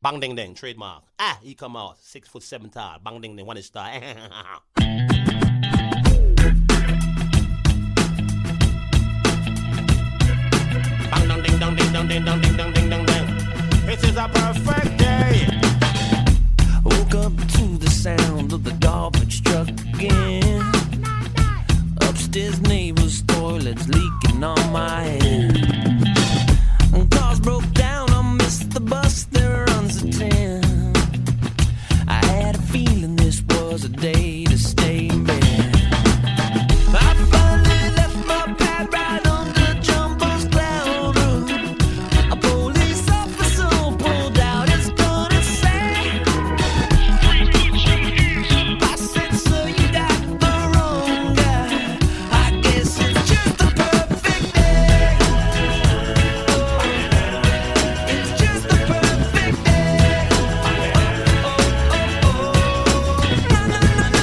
Bang ding ding, trademark. He come out 6'7" tall. Bang ding ding, one is star. Bang dong ding dong ding dong ding dong ding dong ding dong ding. It is a perfect day. Woke up to the sound of the garbage truck again. Upstairs neighbor's toilet's leaking on my head. Cars broke down, I missed the bus, there runs a 10. I had a feeling this was a day to stay in bed. I finally left my pad right on the jumbo's cloud roof. A police officer pulled out his gun and said, I said, sir, you got the wrong guy. I guess it's just the perfect day. It's just the perfect day. Na, na, na, na,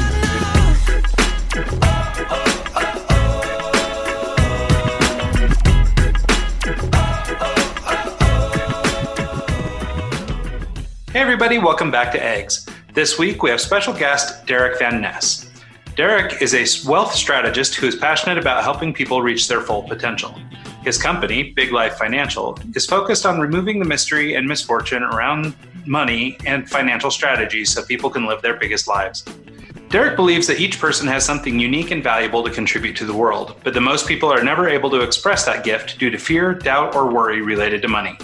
Hey everybody, welcome back to Eggs. This week we have special guest Derick Van Ness. Derick is a wealth strategist who is passionate about helping people reach their full potential. His company, Big Life Financial, is focused on removing the mystery and misfortune around money and financial strategies so people can live their biggest lives. Derick believes that each person has something unique and valuable to contribute to the world, but that most people are never able to express that gift due to fear, doubt, or worry related to money.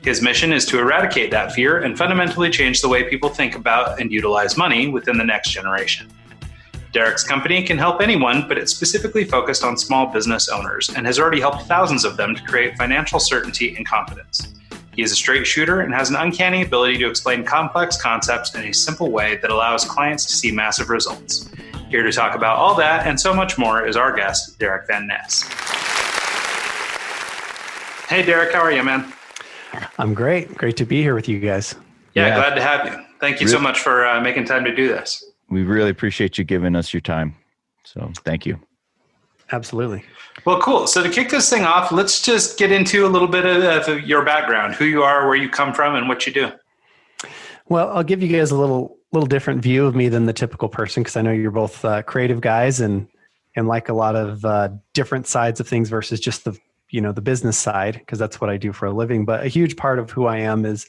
His mission is to eradicate that fear and fundamentally change the way people think about and utilize money within the next generation. Derick's company can help anyone, but it's specifically focused on small business owners and has already helped thousands of them to create financial certainty and confidence. He is a straight shooter and has an uncanny ability to explain complex concepts in a simple way that allows clients to see massive results. Here to talk about all that and so much more is our guest, Derick Van Ness. Hey, Derick, how are you, man? I'm great. Great to be here with you guys. Yeah, glad to have you. Thank you so much for making time to do this. We really appreciate you giving us your time. So thank you. Absolutely. Well, cool. So to kick this thing off, let's just get into a little bit of your background, who you are, where you come from, and what you do. Well, I'll give you guys a little different view of me than the typical person, because I know you're both creative guys and like a lot of different sides of things versus just the business side, because that's what I do for a living. But a huge part of who I am is,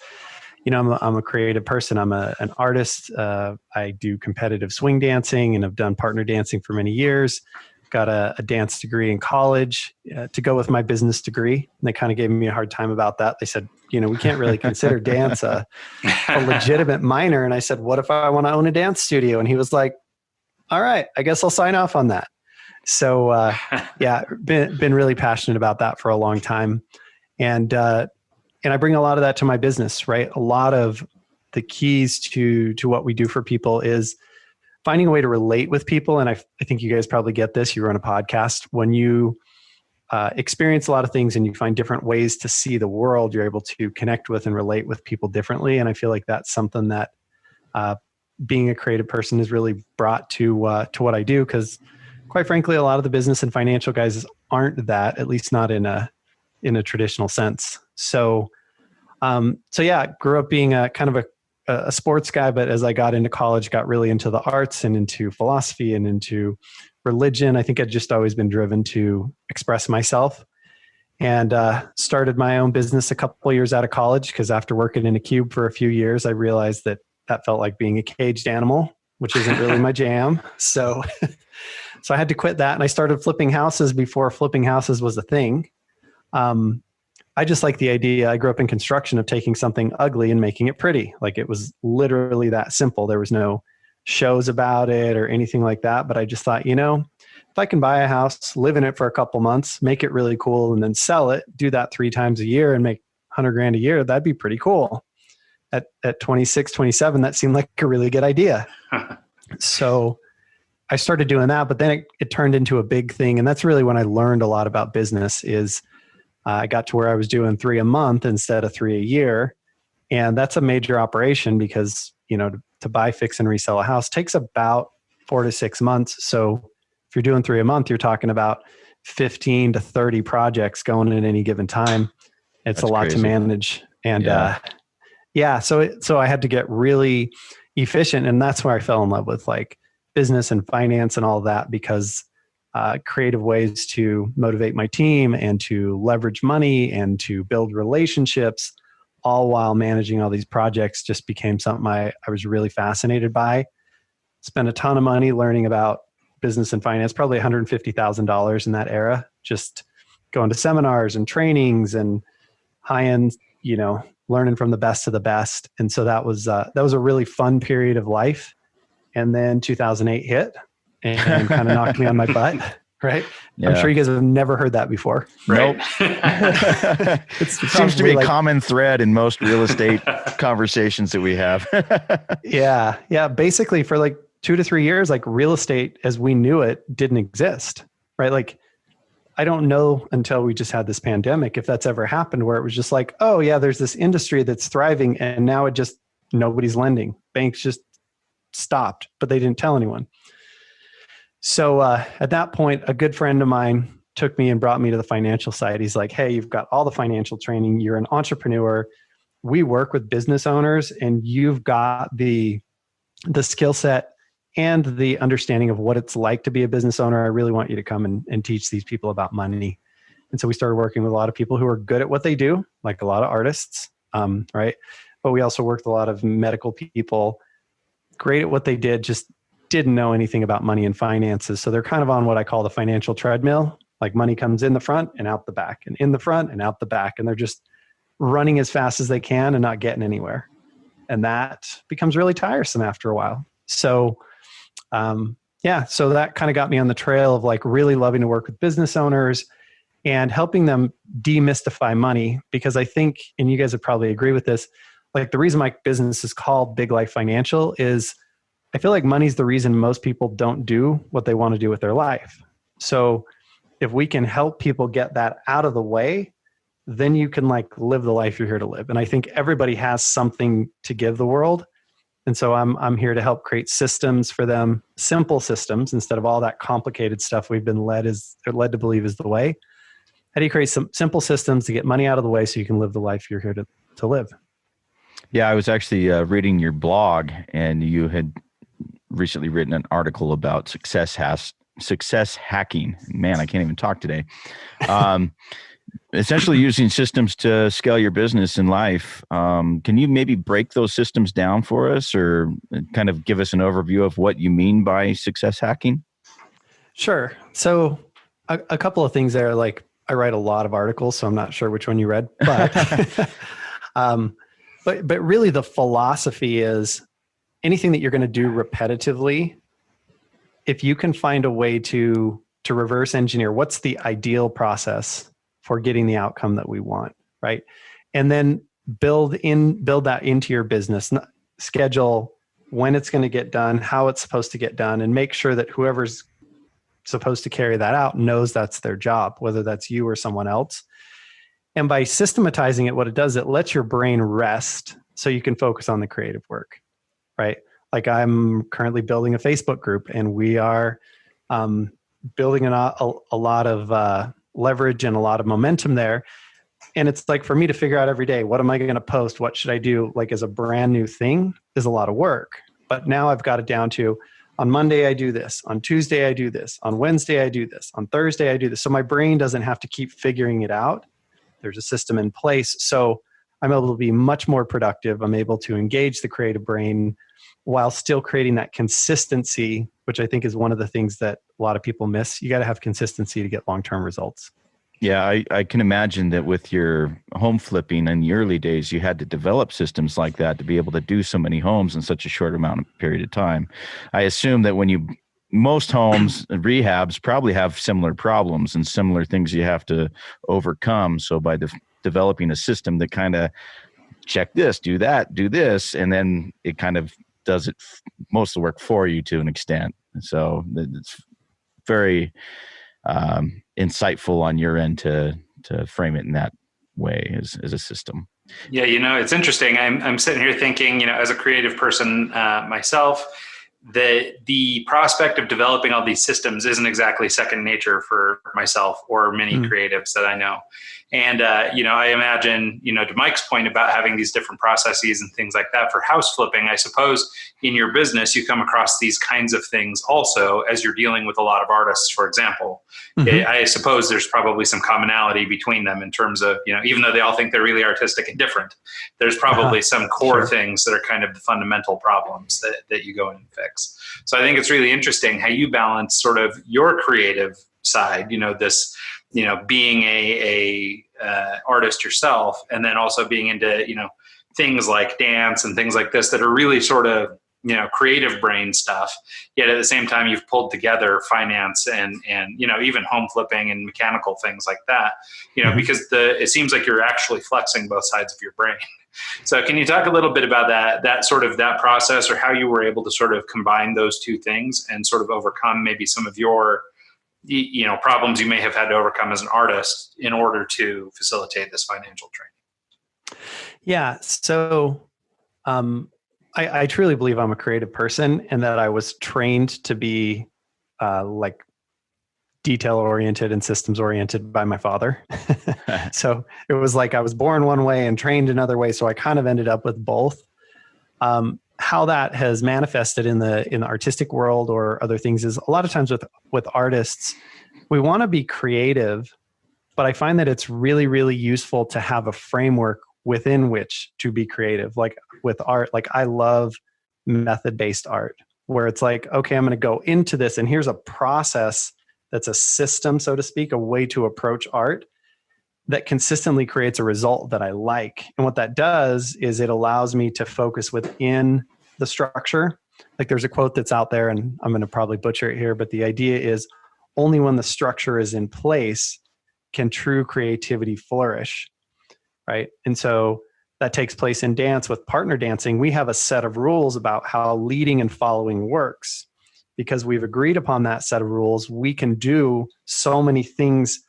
I'm a creative person. I'm an artist. I do competitive swing dancing and have done partner dancing for many years. Got a dance degree in college to go with my business degree. And they kind of gave me a hard time about that. They said, we can't really consider dance a legitimate minor. And I said, what if I want to own a dance studio? And he was like, all right, I guess I'll sign off on that. So been really passionate about that for a long time. And I bring a lot of that to my business, right? A lot of the keys to what we do for people is finding a way to relate with people. And I think you guys probably get this. You run a podcast. When you experience a lot of things and you find different ways to see the world, you're able to connect with and relate with people differently. And I feel like that's something that being a creative person has really brought to what I do, because quite frankly, a lot of the business and financial guys aren't that, at least not in a traditional sense. So grew up being a kind of a sports guy, but as I got into college, got really into the arts and into philosophy and into religion. I think I'd just always been driven to express myself, and started my own business a couple of years out of college, because after working in a cube for a few years, I realized that felt like being a caged animal, which isn't really my jam. So I had to quit that, and I started flipping houses before flipping houses was a thing. I just like the idea. I grew up in construction of taking something ugly and making it pretty. Like, it was literally that simple. There was no shows about it or anything like that. But I just thought, if I can buy a house, live in it for a couple months, make it really cool, and then sell it, do that 3 times a year and make $100,000 a year, that'd be pretty cool. At 26, 27, that seemed like a really good idea. So I started doing that, but then it turned into a big thing. And that's really when I learned a lot about business. Is I got to where I was doing 3 a month instead of 3 a year. And that's a major operation, because, to buy, fix, and resell a house takes about 4 to 6 months. So if you're doing 3 a month, you're talking about 15 to 30 projects going at any given time. It's a lot to manage. And Yeah. So I had to get really efficient. And that's where I fell in love with like business and finance and all that, because creative ways to motivate my team and to leverage money and to build relationships, all while managing all these projects, just became something I was really fascinated by. Spent a ton of money learning about business and finance, probably $150,000 in that era, just going to seminars and trainings and high-end, learning from the best of the best. And so that was a really fun period of life. And then 2008 hit and kind of knocked me on my butt. Right. Yeah. I'm sure you guys have never heard that before. Right. Nope. It seems to be a common thread in most real estate conversations that we have. Yeah. Yeah. Basically for like 2 to 3 years, like real estate as we knew it didn't exist. Right. Like I don't know until we just had this pandemic, if that's ever happened where it was just like, oh yeah, there's this industry that's thriving and now it just, nobody's lending. Banks just stopped, but they didn't tell anyone. So at that point, a good friend of mine took me and brought me to the financial side. He's like, hey, you've got all the financial training. You're an entrepreneur. We work with business owners and you've got the skill set and the understanding of what it's like to be a business owner. I really want you to come and teach these people about money. And so we started working with a lot of people who are good at what they do, like a lot of artists, right? But we also worked with a lot of medical people, great at what they did, just didn't know anything about money and finances. So they're kind of on what I call the financial treadmill. Like money comes in the front and out the back, and in the front and out the back. And they're just running as fast as they can and not getting anywhere. And that becomes really tiresome after a while. So, so that kind of got me on the trail of like really loving to work with business owners and helping them demystify money. Because I think, and you guys would probably agree with this, like the reason my business is called Big Life Financial is I feel like money's the reason most people don't do what they want to do with their life. So if we can help people get that out of the way, then you can like live the life you're here to live. And I think everybody has something to give the world. And so I'm here to help create systems for them, simple systems instead of all that complicated stuff we've been led to believe is the way. How do you create some simple systems to get money out of the way so you can live the life you're here to live? Yeah, I was actually reading your blog, and you had recently written an article about success hacking. Man, I can't even talk today. Essentially using systems to scale your business in life. Can you maybe break those systems down for us or kind of give us an overview of what you mean by success hacking? Sure. So a couple of things there, like I write a lot of articles, so I'm not sure which one you read, but, but really the philosophy is anything that you're going to do repetitively, if you can find a way to reverse engineer what's the ideal process for getting the outcome that we want, right? And then build that into your business, schedule when it's going to get done, how it's supposed to get done, and make sure that whoever's supposed to carry that out knows that's their job, whether that's you or someone else. And by systematizing it, what it does, it lets your brain rest so you can focus on the creative work. Right? Like I'm currently building a Facebook group and we are building a lot of leverage and a lot of momentum there. And it's like for me to figure out every day, what am I going to post? What should I do? Like as a brand new thing is a lot of work. But now I've got it down to on Monday, I do this. On Tuesday, I do this. On Wednesday, I do this. On Thursday, I do this. So my brain doesn't have to keep figuring it out. There's a system in place. So I'm able to be much more productive. I'm able to engage the creative brain while still creating that consistency, which I think is one of the things that a lot of people miss. You got to have consistency to get long-term results. Yeah, I can imagine that with your home flipping in the early days, you had to develop systems like that to be able to do so many homes in such a short amount of period of time. I assume that most homes and rehabs probably have similar problems and similar things you have to overcome. So by developing a system that kind of check this, do that, do this, and then it kind of does it most of the work for you to an extent. So it's very insightful on your end to frame it in that way as a system. Yeah, it's interesting. I'm sitting here thinking, as a creative person myself, the prospect of developing all these systems isn't exactly second nature for myself or many creatives that I know. And, I imagine, to Mike's point about having these different processes and things like that for house flipping, I suppose in your business, you come across these kinds of things also as you're dealing with a lot of artists, for example. I suppose there's probably some commonality between them in terms of, even though they all think they're really artistic and different, there's probably some core things that are kind of the fundamental problems that you go in and fix. So I think it's really interesting how you balance sort of your creative side, this, being a artist yourself, and then also being into, things like dance and things like this that are really sort of, creative brain stuff. Yet at the same time, you've pulled together finance and even home flipping and mechanical things like that, because it seems like you're actually flexing both sides of your brain. So can you talk a little bit about that process, or how you were able to sort of combine those two things and sort of overcome maybe some of your problems you may have had to overcome as an artist in order to facilitate this financial training? Yeah. So, I truly believe I'm a creative person, and that I was trained to be, like detail oriented and systems oriented by my father. So it was like I was born one way and trained another way. So I kind of ended up with both. How that has manifested in the artistic world or other things is a lot of times with artists, we want to be creative, but I find that it's really, really useful to have a framework within which to be creative. Like with art, like I love method-based art, where it's like, okay, I'm going to go into this, and here's a process that's a system, so to speak, a way to approach art that consistently creates a result that I like. And what that does is it allows me to focus within the structure. Like there's a quote that's out there, and I'm going to probably butcher it here, but the idea is only when the structure is in place can true creativity flourish, right? And so that takes place in dance. With partner dancing, we have a set of rules about how leading and following works. Because we've agreed upon that set of rules, we can do so many things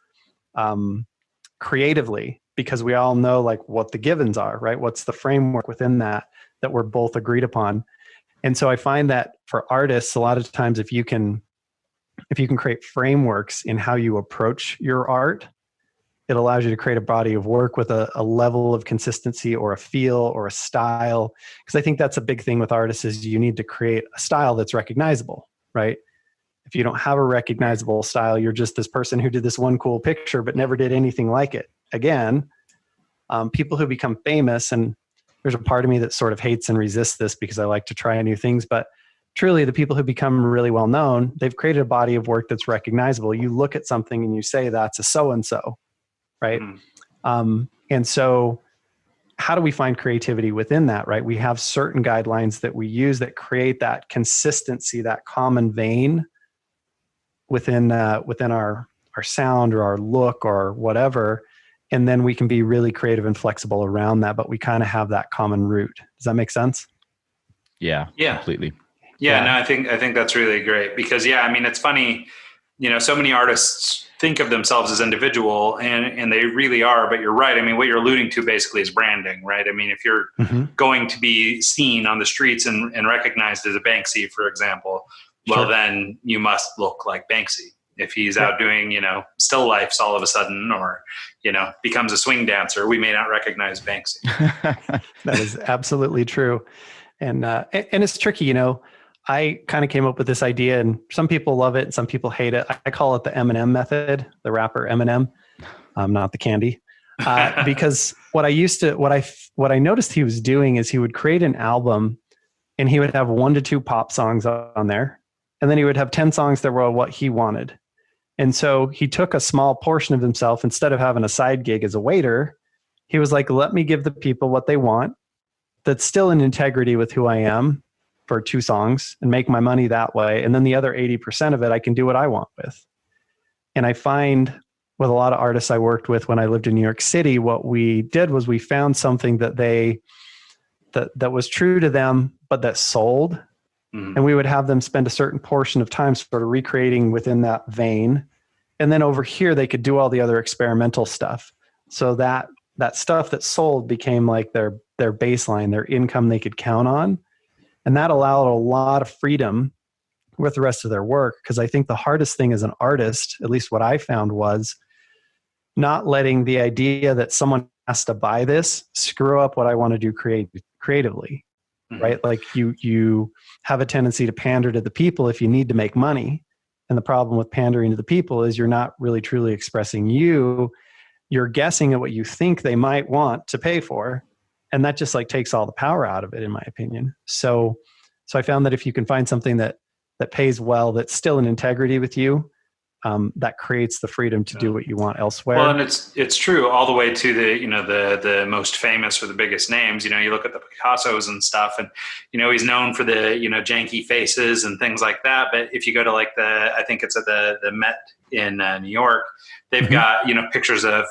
creatively, because we all know like what the givens are, right? What's the framework within that we're both agreed upon. And so I find that for artists, a lot of times if you can create frameworks in how you approach your art, it allows you to create a body of work with a level of consistency or a feel or a style. Because I think that's a big thing with artists is you need to create a style that's recognizable, right? If you don't have a recognizable style, you're just this person who did this one cool picture but never did anything like it. Again, people who become famous, and there's a part of me that sort of hates and resists this because I like to try new things, but truly the people who become really well known, they've created a body of work that's recognizable. You look at something and you say, that's a so-and-so, right? And so how do we find creativity within that, right? We have certain guidelines that we use that create that consistency, that common vein within our sound or our look or whatever. And then we can be really creative and flexible around that, but we kind of have that common root. Does that make sense? Yeah. Completely. Yeah, no, I think that's really great because it's funny, so many artists think of themselves as individual and they really are, but you're right. I mean, what you're alluding to basically is branding, right? I mean, if you're going to be seen on the streets and recognized as a Banksy, for example, well, then you must look like Banksy. If he's out doing, still lifes all of a sudden, or, becomes a swing dancer, we may not recognize Banksy. That is absolutely true. And it's tricky, I kind of came up with this idea, and some people love it and some people hate it. I call it the Eminem method, the rapper Eminem, not the candy. Because what I noticed he was doing is he would create an album and he would have 1 to 2 pop songs on there. And then he would have 10 songs that were what he wanted. And so he took a small portion of himself. Instead of having a side gig as a waiter, he was like, let me give the people what they want. That's still in integrity with who I am for 2 songs and make my money that way. And then the other 80% of it, I can do what I want with. And I find with a lot of artists I worked with when I lived in New York City, what we did was we found something that that was true to them, but that sold. And we would have them spend a certain portion of time sort of recreating within that vein. And then over here, they could do all the other experimental stuff. So that stuff that sold became like their baseline, their income they could count on. And that allowed a lot of freedom with the rest of their work. Because I think the hardest thing as an artist, at least what I found, was not letting the idea that someone has to buy this screw up what I want to do creatively, right? Like you have a tendency to pander to the people if you need to make money. And the problem with pandering to the people is you're not really truly expressing you. You're guessing at what you think they might want to pay for. And that just like takes all the power out of it, in my opinion. So I found that if you can find something that pays well, that's still in integrity with you, that creates the freedom to do what you want elsewhere. Well, and it's true all the way to the most famous or the biggest names. You look at the Picassos and stuff, and he's known for the janky faces and things like that. But if you go to like I think it's at the Met in New York, they've got pictures of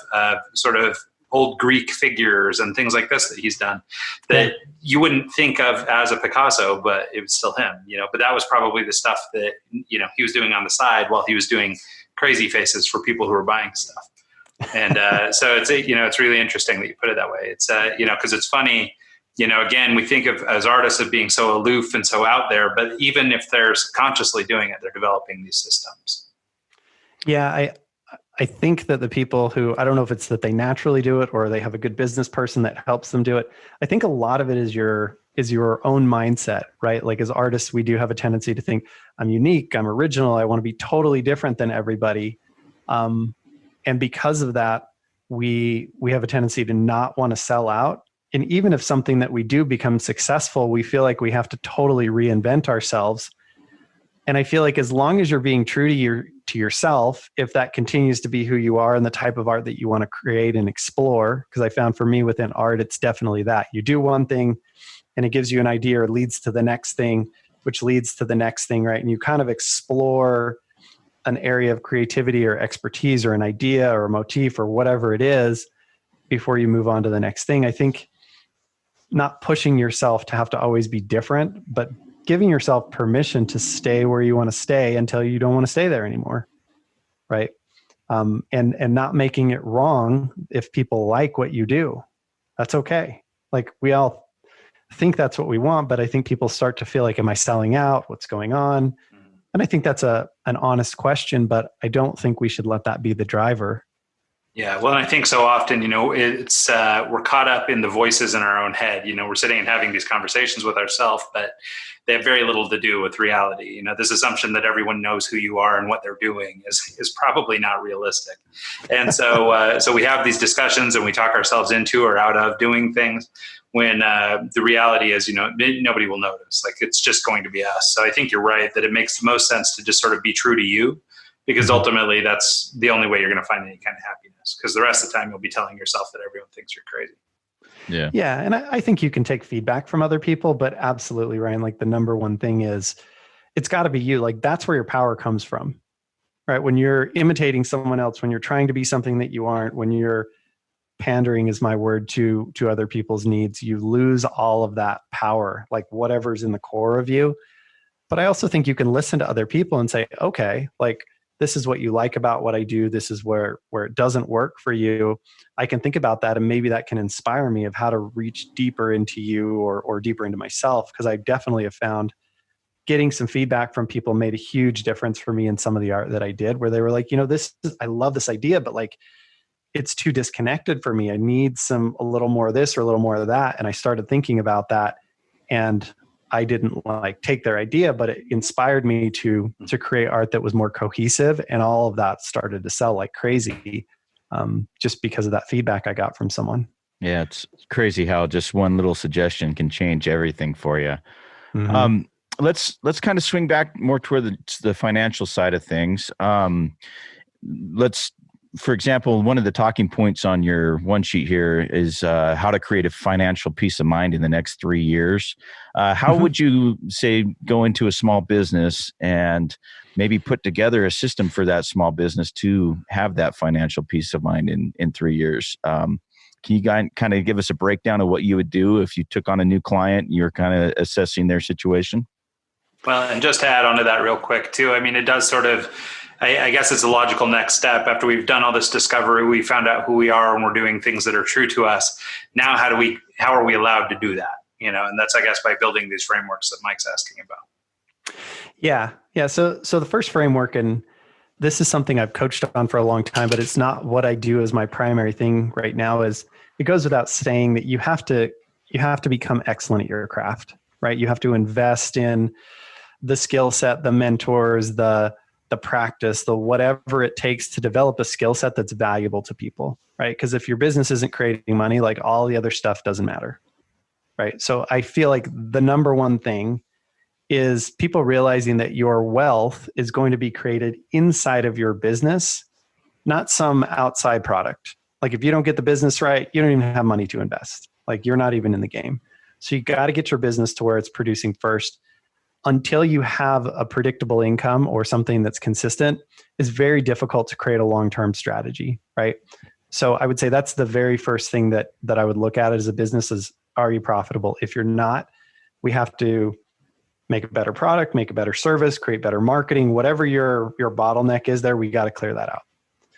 sort of old Greek figures and things like this that he's done that you wouldn't think of as a Picasso, but it was still him, but that was probably the stuff that, he was doing on the side while he was doing crazy faces for people who were buying stuff. And so it's, it's really interesting that you put it that way. It's, cause it's funny, again, we think of as artists of being so aloof and so out there, but even if they're consciously doing it, they're developing these systems. Yeah. I think that the people who, I don't know if it's that they naturally do it or they have a good business person that helps them do it. I think a lot of it is your own mindset, right? Like as artists, we do have a tendency to think I'm unique, I'm original, I want to be totally different than everybody. And because of that, we have a tendency to not want to sell out. And even if something that we do becomes successful, we feel like we have to totally reinvent ourselves. And I feel like as long as you're being true to yourself, if that continues to be who you are and the type of art that you want to create and explore, because I found for me within art, it's definitely that. You do one thing and it gives you an idea or leads to the next thing, which leads to the next thing, right? And you kind of explore an area of creativity or expertise or an idea or a motif or whatever it is before you move on to the next thing. I think not pushing yourself to have to always be different, but giving yourself permission to stay where you want to stay until you don't want to stay there anymore. Right. And not making it wrong if people like what you do. That's okay. Like we all think that's what we want, but I think people start to feel like, am I selling out? What's going on? And I think that's an honest question, but I don't think we should let that be the driver. Yeah, well, and I think so often, it's we're caught up in the voices in our own head. We're sitting and having these conversations with ourselves, but they have very little to do with reality. This assumption that everyone knows who you are and what they're doing is probably not realistic. And so we have these discussions and we talk ourselves into or out of doing things when the reality is, nobody will notice. Like it's just going to be us. So I think you're right that it makes the most sense to just sort of be true to you, because ultimately that's the only way you're going to find any kind of happiness, because the rest of the time you'll be telling yourself that everyone thinks you're crazy. Yeah. Yeah. And I think you can take feedback from other people, but absolutely, Ryan, like the number one thing is it's got to be you. Like that's where your power comes from, right? When you're imitating someone else, when you're trying to be something that you aren't, when you're pandering is my word to other people's needs, you lose all of that power, like whatever's in the core of you. But I also think you can listen to other people and say, okay, like, this is what you like about what I do. This is where it doesn't work for you. I can think about that and maybe that can inspire me of how to reach deeper into you or deeper into myself. Because I definitely have found getting some feedback from people made a huge difference for me in some of the art that I did, where they were like, I love this idea, but like, it's too disconnected for me. I need a little more of this or a little more of that. And I started thinking about that, and I didn't like take their idea, but it inspired me to create art that was more cohesive, and all of that started to sell like crazy, just because of that feedback I got from someone. Yeah, it's crazy how just one little suggestion can change everything for you. Mm-hmm. Let's kind of swing back more toward the financial side of things. For example, one of the talking points on your one sheet here is how to create a financial peace of mind in the next 3 years. How would you say go into a small business and maybe put together a system for that small business to have that financial peace of mind in 3 years? Can you kind of give us a breakdown of what you would do if you took on a new client, you're kind of assessing their situation? Well, and just to add on to that real quick too, I mean, it does sort of, I guess it's a logical next step. After we've done all this discovery, we found out who we are and we're doing things that are true to us. Now, how are we allowed to do that? And that's, I guess, by building these frameworks that Mike's asking about. Yeah. So the first framework, and this is something I've coached on for a long time, but it's not what I do as my primary thing right now. Is it goes without saying that you have to become excellent at your craft, right? You have to invest in the skill set, the mentors, the practice, the whatever it takes to develop a skill set that's valuable to people, right? Because if your business isn't creating money, like all the other stuff doesn't matter, right? So I feel like the number one thing is people realizing that your wealth is going to be created inside of your business, not some outside product. Like if you don't get the business right, you don't even have money to invest. Like you're not even in the game. So you got to get your business to where it's producing first. Until you have a predictable income or something that's consistent, it's very difficult to create a long-term strategy, right? So I would say that's the very first thing that I would look at as a business is, are you profitable? If you're not, we have to make a better product, make a better service, create better marketing, whatever your bottleneck is there, we got to clear that out.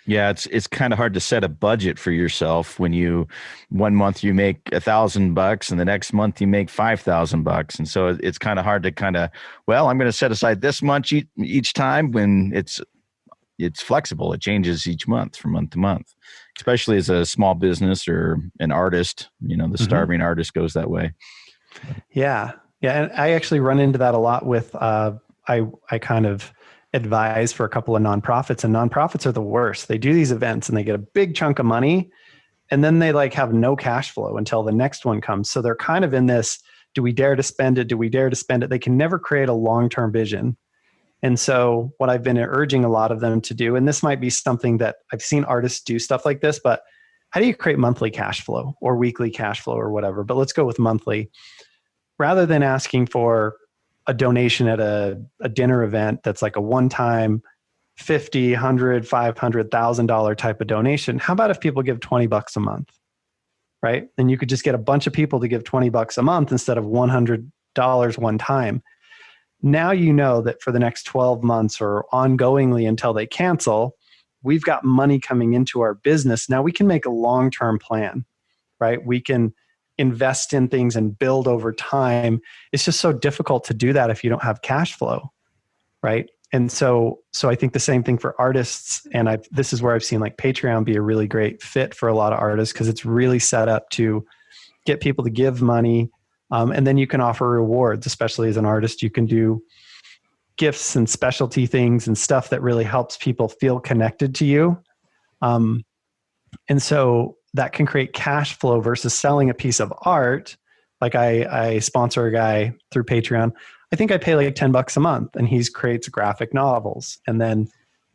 Yeah, it's kind of hard to set a budget for yourself when one month you make $1,000 and the next month you make $5,000. And so it's kind of hard to I'm going to set aside this much each time when it's flexible. It changes each month from month to month, especially as a small business or an artist, the starving artist goes that way. Yeah. Yeah. And I actually run into that a lot with, I kind of advise for a couple of nonprofits, and nonprofits are the worst. They do these events and they get a big chunk of money and then they have no cash flow until the next one comes. So they're kind of in this, do we dare to spend it? Do we dare to spend it? They can never create a long-term vision. And so what I've been urging a lot of them to do, and this might be something that I've seen artists do stuff like this, but how do you create monthly cash flow or weekly cash flow or whatever? But let's go with monthly. Rather than asking for a donation at a dinner event that's like a one-time $50, $100, $500, $1,000 type of donation. How about if people give $20 a month, right? And you could just get a bunch of people to give $20 a month instead of $100 one time. Now you know that for the next 12 months or ongoingly until they cancel, we've got money coming into our business. Now we can make a long-term plan, right? We can invest in things and build over time. It's just so difficult to do that if you don't have cash flow, right? And so I think the same thing for artists. And this is where I've seen like Patreon be a really great fit for a lot of artists because it's really set up to get people to give money. And then you can offer rewards, especially as an artist. You can do gifts and specialty things and stuff that really helps people feel connected to you. And so that can create cash flow versus selling a piece of art. Like I sponsor a guy through Patreon. I think I pay like $10 a month and he creates graphic novels. And then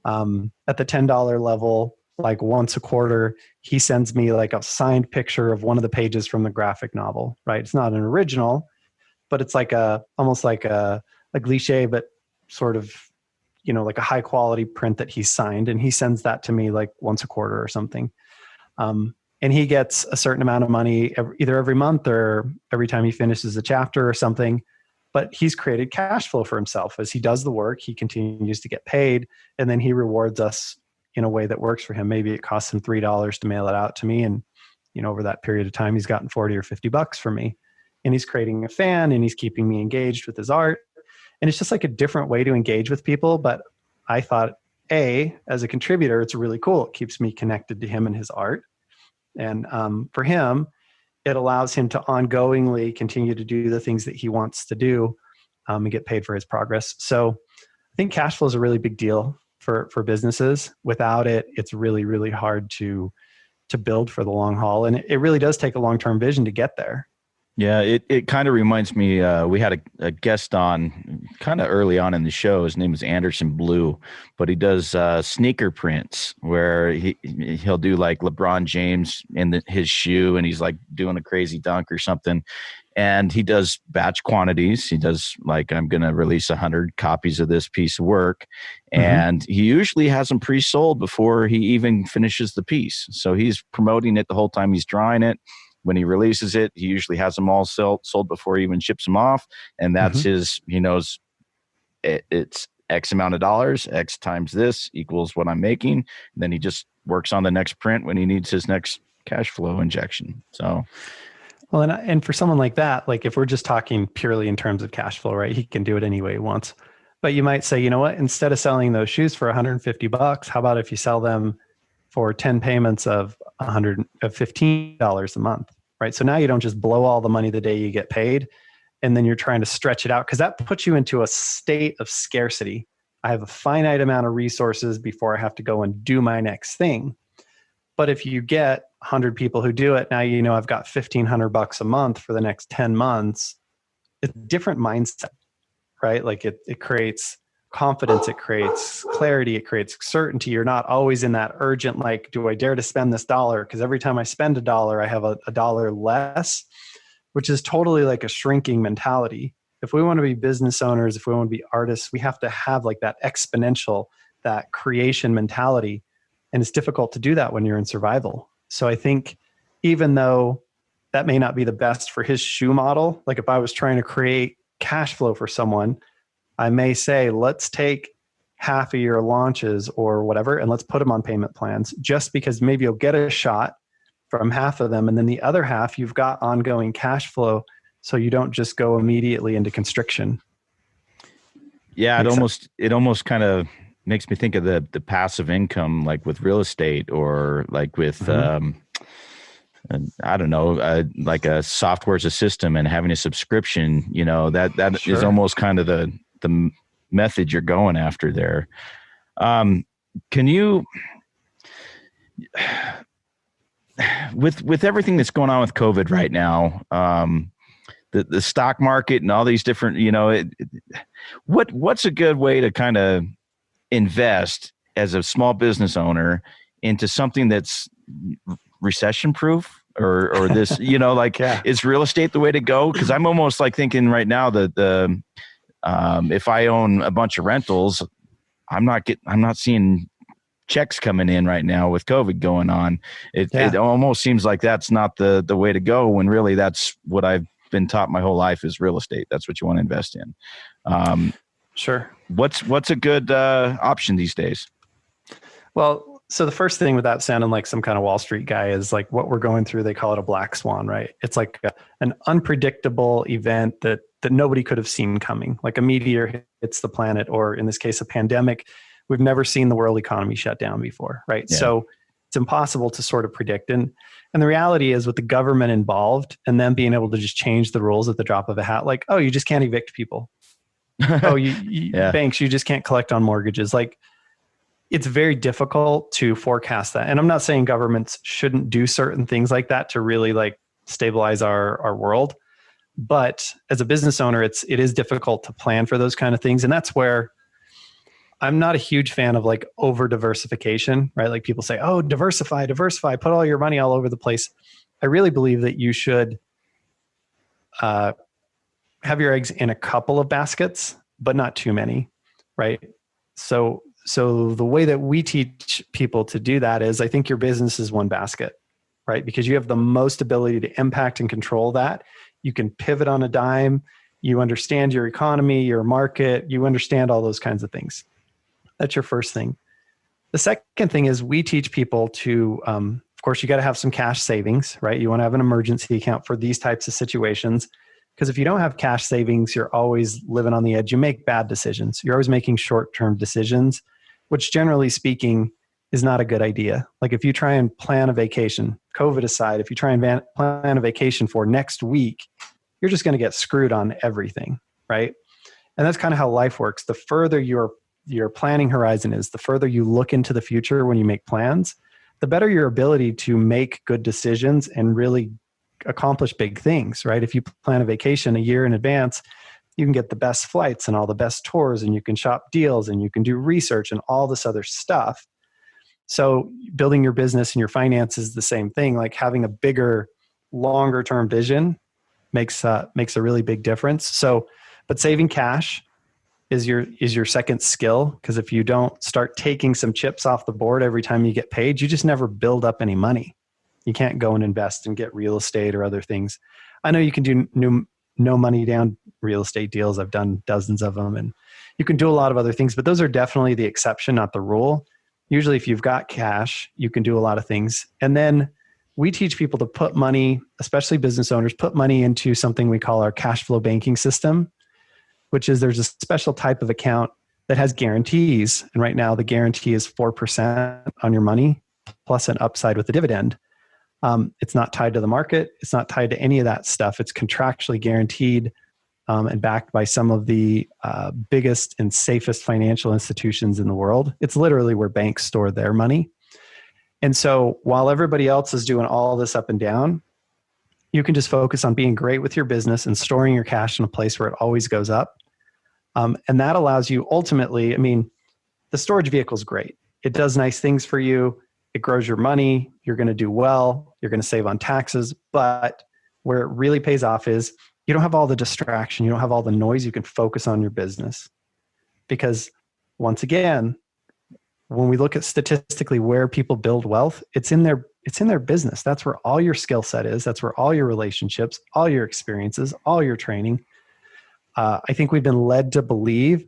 at the $10 level, like once a quarter, he sends me like a signed picture of one of the pages from the graphic novel, right? It's not an original, but it's like almost like a cliche, but sort of, like a high quality print that he signed. And he sends that to me like once a quarter or something. And he gets a certain amount of money either every month or every time he finishes a chapter or something. But he's created cash flow for himself. As he does the work, he continues to get paid, and then he rewards us in a way that works for him. Maybe it costs him $3 to mail it out to me. And, over that period of time, he's gotten 40 or $50 from me. And he's creating a fan and he's keeping me engaged with his art. And it's just like a different way to engage with people. But I thought, as a contributor, it's really cool. It keeps me connected to him and his art. And for him, it allows him to ongoingly continue to do the things that he wants to do and get paid for his progress. So I think cash flow is a really big deal for businesses. Without it, it's really, really hard to build for the long haul. And it really does take a long-term vision to get there. Yeah, it kind of reminds me, we had a guest on kind of early on in the show. His name is Anderson Blue, but he does sneaker prints where he'll do like LeBron James in his shoe and he's like doing a crazy dunk or something. And he does batch quantities. He does like, I'm going to release 100 copies of this piece of work. And he usually has them pre-sold before he even finishes the piece. So he's promoting it the whole time he's drawing it. When he releases it, he usually has them all sold before he even ships them off. And that's he knows it's X amount of dollars, X times this equals what I'm making. And then he just works on the next print when he needs his next cash flow injection. So, well, and for someone like that, like if we're just talking purely in terms of cash flow, right, he can do it any way he wants. But you might say, you know what, instead of selling those shoes for $150, how about if you sell them for 10 payments of $15 a month, right? So now you don't just blow all the money the day you get paid, and then you're trying to stretch it out, because that puts you into a state of scarcity. I have a finite amount of resources before I have to go and do my next thing. But if you get 100 people who do it, now you know I've got $1,500 a month for the next 10 months. It's a different mindset, right? Like it creates confidence, it creates clarity, it creates certainty. You're not always in that urgent, like, do I dare to spend this dollar? Because every time I spend $1, I have a dollar less, which is totally like a shrinking mentality. If we want to be business owners, if we want to be artists, we have to have like that exponential, that creation mentality. And it's difficult to do that when you're in survival. So I think even though that may not be the best for his shoe model, like if I was trying to create cash flow for someone, I may say, let's take half of your launches or whatever, and let's put them on payment plans, just because maybe you'll get a shot from half of them. And then the other half, you've got ongoing cash flow, so you don't just go immediately into constriction. Yeah, it almost kind of makes me think of the passive income, like with real estate, or like with, I don't know, like a software as a system and having a subscription, you know, that Sure. is almost kind of the method you're going after there. Can you, with everything that's going on with COVID right now, the stock market and all these different, you know, what's a good way to kind of invest as a small business owner into something that's recession proof, or this, you know, like, is real estate the way to go? Because I'm almost like thinking right now that if I own a bunch of rentals, I'm not seeing checks coming in right now with COVID going on. It almost seems like that's not the way to go, when really that's what I've been taught my whole life is real estate. That's what you want to invest in. Sure. What's a good option these days? Well, so the first thing, without sounding like some kind of Wall Street guy, is like what we're going through. They call it a black swan, right? It's like an unpredictable event that nobody could have seen coming. Like a meteor hits the planet, or in this case, a pandemic. We've never seen the world economy shut down before, right? Yeah. So it's impossible to sort of predict. And the reality is, with the government involved and them being able to just change the rules at the drop of a hat, like, oh, you just can't evict people. Banks, you just can't collect on mortgages. Like, it's very difficult to forecast that. And I'm not saying governments shouldn't do certain things like that to really like stabilize our world. But as a business owner, it is difficult to plan for those kind of things. And that's where I'm not a huge fan of like over diversification, right? Like people say, oh, diversify, put all your money all over the place. I really believe that you should have your eggs in a couple of baskets, but not too many, right? So the way that we teach people to do that is, I think your business is one basket, right? Because you have the most ability to impact and control that. You can pivot on a dime. You understand your economy, your market, you understand all those kinds of things. That's your first thing. The second thing is, we teach people to, of course, you got to have some cash savings, right? You want to have an emergency account for these types of situations. Because if you don't have cash savings, you're always living on the edge. You make bad decisions. You're always making short-term decisions, which generally speaking is not a good idea. Like if you try and plan a vacation, COVID aside, if you try and plan a vacation for next week, you're just going to get screwed on everything, right? And that's kind of how life works. The further your planning horizon is, the further you look into the future when you make plans, the better your ability to make good decisions and really accomplish big things, right? If you plan a vacation a year in advance, you can get the best flights and all the best tours, and you can shop deals, and you can do research and all this other stuff. So building your business and your finances is the same thing. Like having a bigger, longer term vision makes a really big difference. So, but saving cash is your second skill, because if you don't start taking some chips off the board every time you get paid, you just never build up any money. You can't go and invest and get real estate or other things. I know you can do no money down real estate deals. I've done dozens of them, and you can do a lot of other things, but those are definitely the exception, not the rule. Usually if you've got cash, you can do a lot of things. And then we teach people to put money, especially business owners, put money into something we call our cash flow banking system. which is there's a special type of account that has guarantees. And right now the guarantee is 4% on your money plus an upside with the dividend. It's not tied to the market. It's not tied to any of that stuff. It's contractually guaranteed and backed by some of the biggest and safest financial institutions in the world. It's literally where banks store their money. And so while everybody else is doing all this up and down, you can just focus on being great with your business and storing your cash in a place where it always goes up. And that allows you ultimately, I mean, the storage vehicle is great. It does nice things for you. It grows your money. You're going to do well. You're going to save on taxes. But where it really pays off is you don't have all the distraction. You don't have all the noise. You can focus on your business. Because once again, when we look at statistically where people build wealth, it's in their business. That's where all your skill set is. That's where all your relationships, all your experiences, all your training. I think we've been led to believe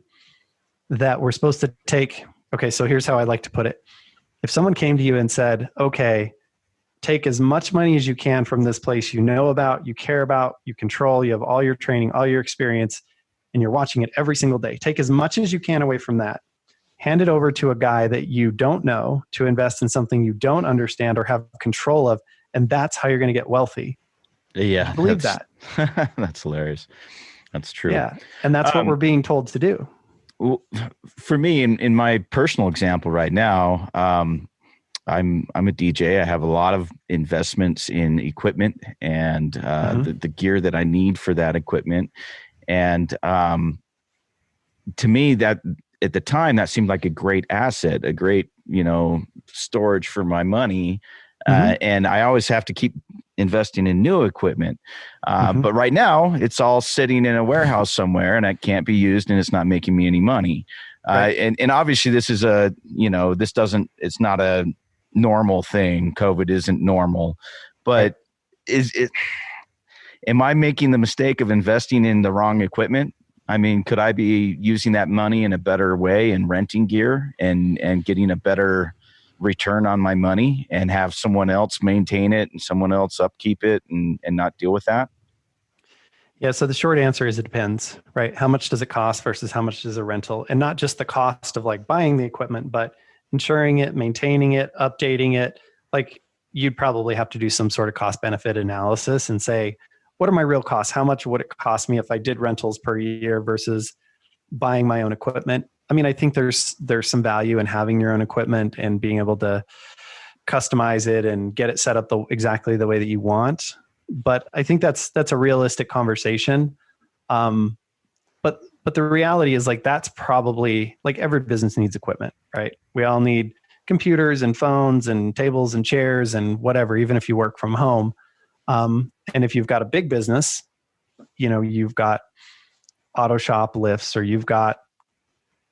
that we're supposed to take, okay, so here's how I like to put it. If someone came to you and said, okay, take as much money as you can from this place you know about, you care about, you control, you have all your training, all your experience, and you're watching it every single day. Take as much as you can away from that. Hand it over to a guy that you don't know to invest in something you don't understand or have control of, and that's how you're going to get wealthy. Yeah. Believe that. That's hilarious. That's true. Yeah. And that's what we're being told to do. Well, for me, in my personal example right now, I'm a DJ. I have a lot of investments in equipment and the gear that I need for that equipment. And to me, that at the time, that seemed like a great asset, a great, storage for my money. And I always have to keep investing in new equipment. But right now it's all sitting in a warehouse somewhere and it can't be used and it's not making me any money. Right. And obviously this is it's not a normal thing. COVID isn't normal, but am I making the mistake of investing in the wrong equipment? I mean, could I be using that money in a better way and renting gear and getting a better return on my money and have someone else maintain it and someone else upkeep it and not deal with that? Yeah. So the short answer is it depends, right? How much does it cost versus how much is a rental? And not just the cost of like buying the equipment, but insuring it, maintaining it, updating it. Like you'd probably have to do some sort of cost benefit analysis and say, what are my real costs? How much would it cost me if I did rentals per year versus buying my own equipment? I mean, I think there's some value in having your own equipment and being able to customize it and get it set up exactly the way that you want. But I think that's a realistic conversation. But the reality is like, that's probably like every business needs equipment, right? We all need computers and phones and tables and chairs and whatever, even if you work from home. And if you've got a big business, you've got auto shop lifts or you've got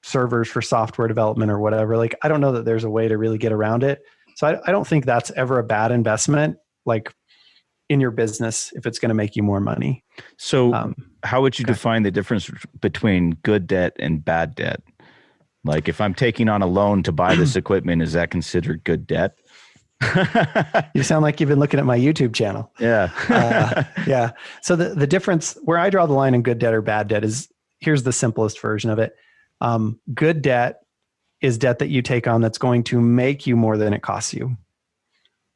servers for software development or whatever. Like, I don't know that there's a way to really get around it. So I don't think that's ever a bad investment, like in your business, if it's going to make you more money. So how would you define the difference between good debt and bad debt? Like if I'm taking on a loan to buy this equipment, is that considered good debt? You sound like you've been looking at my YouTube channel. Yeah. Yeah. So the difference where I draw the line in good debt or bad debt is, here's the simplest version of it. Good debt is debt that you take on that's going to make you more than it costs you.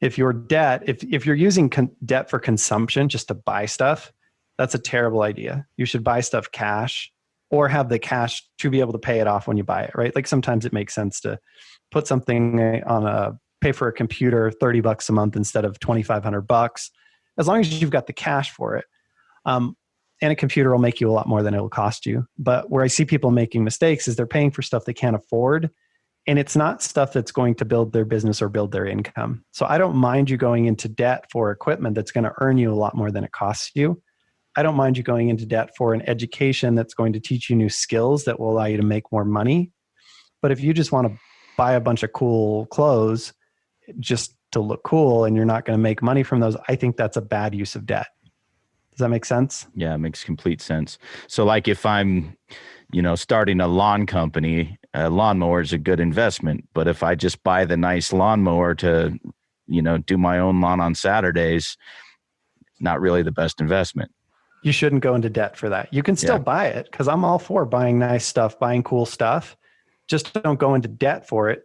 If your debt, if you're using debt for consumption, just to buy stuff, that's a terrible idea. You should buy stuff cash or have the cash to be able to pay it off when you buy it, right? Like sometimes it makes sense to put something pay for a computer $30 a month instead of $2,500, as long as you've got the cash for it. And a computer will make you a lot more than it will cost you. But where I see people making mistakes is they're paying for stuff they can't afford. And it's not stuff that's going to build their business or build their income. So I don't mind you going into debt for equipment that's going to earn you a lot more than it costs you. I don't mind you going into debt for an education that's going to teach you new skills that will allow you to make more money. But if you just want to buy a bunch of cool clothes just to look cool and you're not going to make money from those, I think that's a bad use of debt. Does that make sense? Yeah, it makes complete sense. So like if I'm, starting a lawn company, a lawnmower is a good investment. But if I just buy the nice lawnmower to, do my own lawn on Saturdays, not really the best investment. you shouldn't go into debt for that. You can still buy it, because I'm all for buying nice stuff, buying cool stuff. Just don't go into debt for it.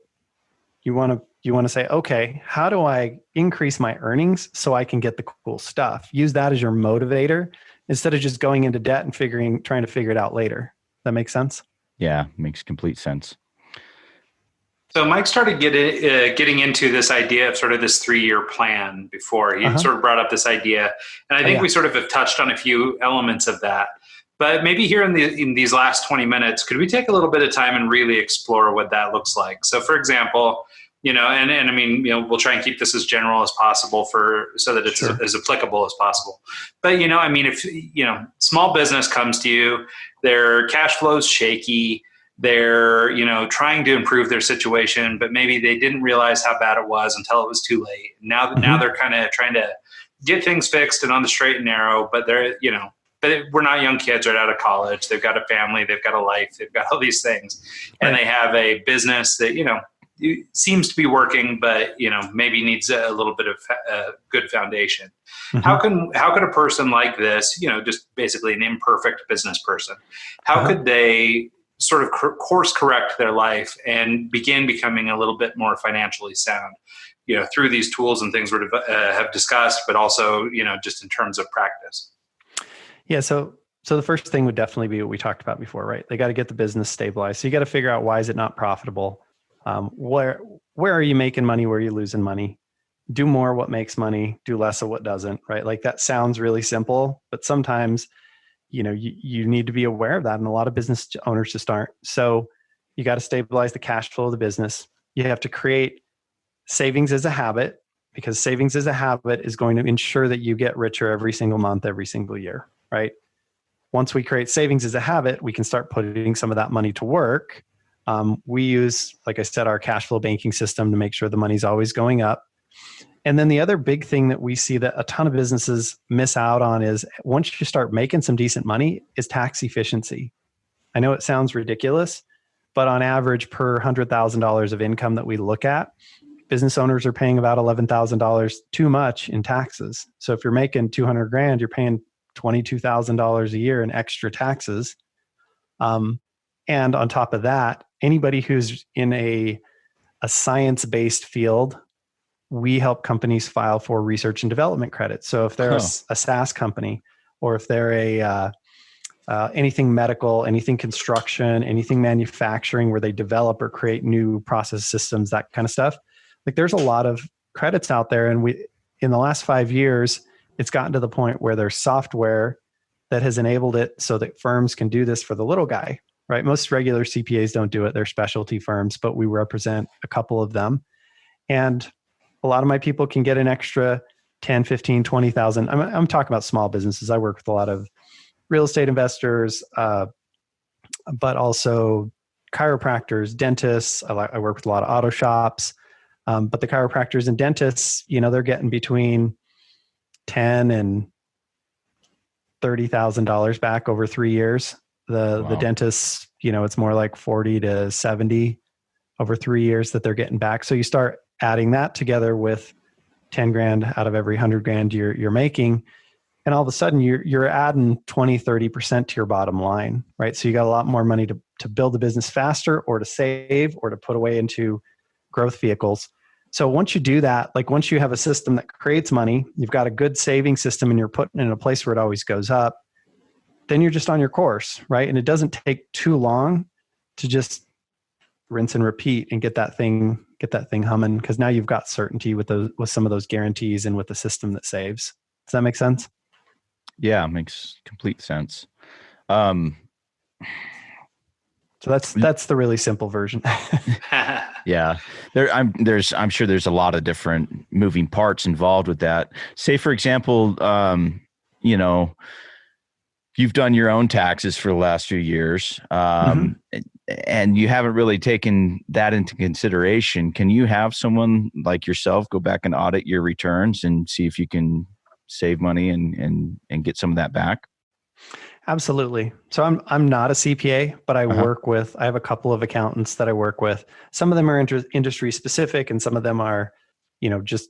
You want to say, okay, how do I increase my earnings so I can get the cool stuff? Use that as your motivator instead of just going into debt and trying to figure it out later. That makes sense? Yeah, makes complete sense. So Mike started getting into this idea of sort of this 3-year plan before. He sort of brought up this idea. And I think we sort of have touched on a few elements of that. But maybe here in these last 20 minutes, could we take a little bit of time and really explore what that looks like? So for example, and I mean, we'll try and keep this as general as possible so that it's as applicable as possible. But, I mean, if, small business comes to you, their cash flow is shaky, they're, trying to improve their situation, but maybe they didn't realize how bad it was until it was too late. Now they're kind of trying to get things fixed and on the straight and narrow, but but we're not young kids right out of college. They've got a family, they've got a life, they've got all these things, and they have a business that, seems to be working, but, maybe needs a little bit of a good foundation. How could a person like this, just basically an imperfect business person, how could they sort of course correct their life and begin becoming a little bit more financially sound, through these tools and things we have discussed, but also, just in terms of practice? Yeah. So the first thing would definitely be what we talked about before, right? They got to get the business stabilized. So you got to figure out, why is it not profitable? Where are you making money? Where are you losing money? Do more what makes money, do less of what doesn't, right? Like, that sounds really simple, but sometimes, you need to be aware of that. And a lot of business owners just aren't. So you got to stabilize the cash flow of the business. You have to create savings as a habit, because savings as a habit is going to ensure that you get richer every single month, every single year, right? Once we create savings as a habit, we can start putting some of that money to work. We use, like I said, our cash flow banking system to make sure the money's always going up. And then the other big thing that we see that a ton of businesses miss out on is, once you start making some decent money, is tax efficiency. I know it sounds ridiculous, but on average, per $100,000 of income that we look at, business owners are paying about $11,000 too much in taxes. So if you're making $200,000, you're paying $22,000 a year in extra taxes. And on top of that, anybody who's in a science-based field, we help companies file for research and development credits. So if they're a SaaS company, or if they're anything medical, anything construction, anything manufacturing where they develop or create new process systems, that kind of stuff, like, there's a lot of credits out there. And in the last 5 years, it's gotten to the point where there's software that has enabled it so that firms can do this for the little guy, right? Most regular CPAs don't do it. They're specialty firms, but we represent a couple of them. And a lot of my people can get an extra 10, 15, 20,000. I'm talking about small businesses. I work with a lot of real estate investors, but also chiropractors, dentists. I work with a lot of auto shops. But the chiropractors and dentists, they're getting between $10,000 and $30,000 back over 3 years. The dentists, it's more like 40 to 70 over 3 years that they're getting back. So you start adding that together with 10 grand out of every 100 grand you're making. And all of a sudden you're adding 20, 30% to your bottom line, right? So you got a lot more money to build the business faster, or to save, or to put away into growth vehicles. So once you do that, like, once you have a system that creates money, you've got a good saving system, and you're putting it in a place where it always goes up, then you're just on your course, right? And it doesn't take too long to just rinse and repeat and get that thing humming, because now you've got certainty with some of those guarantees and with the system that saves. Does that make sense? Yeah, it makes complete sense. So that's the really simple version. Yeah. I'm sure there's a lot of different moving parts involved with that. Say, for example, you've done your own taxes for the last few years, and you haven't really taken that into consideration. Can you have someone like yourself go back and audit your returns and see if you can save money and get some of that back? Absolutely. So I'm not a CPA, but I I have a couple of accountants that I work with. Some of them are industry specific, and some of them are, just